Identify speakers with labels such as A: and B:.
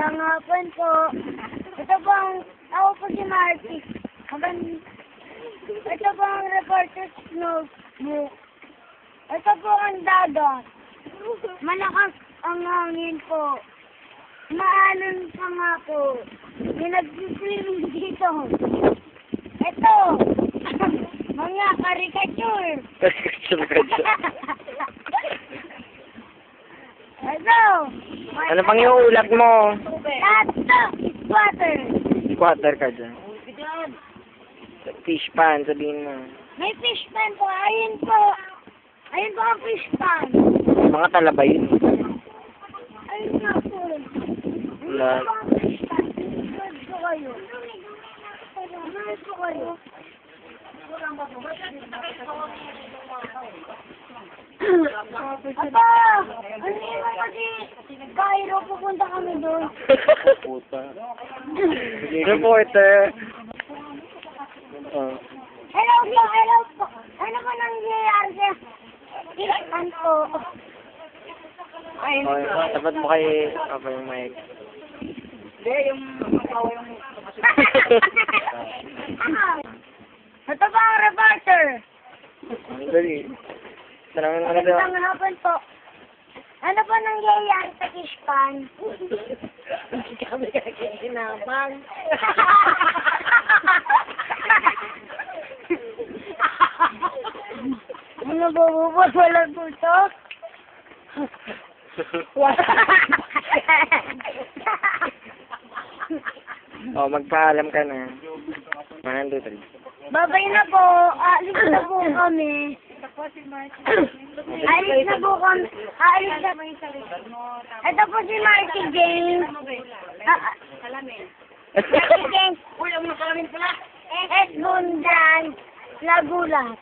A: Magandang hapon po. Ito po ako po si Marty. Ito po ang reporter's notebook. Ito po ang dagat. Malakas ang hangin po. Maalon pa nga po. May nag-swimming dito. Ito. Mga caricature. Ito.
B: Ano pang iuulat mo?
A: Ito. Squatter.
B: Squatter ka dyan. Fish pan, sabihin mo.
A: May fish pan po. Ayun po. Ayun po ang fish pan.
B: Mga talaba yun.
A: Ayun nga po.
B: Wala.
A: Ayun po ang fish pan. Sunod po kayo. Sunod po kayo. Apa! Ano yun kasi? Cairo, pupunta kami doon.
B: Puta. Reporter. Oh.
A: Hello po, hello po. Ano ba nangyayari sa Ilan po? Ay,
B: Okay, tapat mo kay Papa yung mic.
A: hindi, yung makawa yung... Ito pa ang reporter.
B: Dali. Tanangin mo na daw.
A: Magandang hapon po. Ano po nangyayari sa fish pan? Hindi kami kakinabang. Ano ba bubot? Walang puso?
B: Oh, magpaalam ka na. 1, 2, 3.
A: Babay na po. Aalis na po kami. Aalis na po kami. Aalis na po. Ito po si Marty James. Marty James. Uy, ang nakalamin pala. Bundan. Lagulat.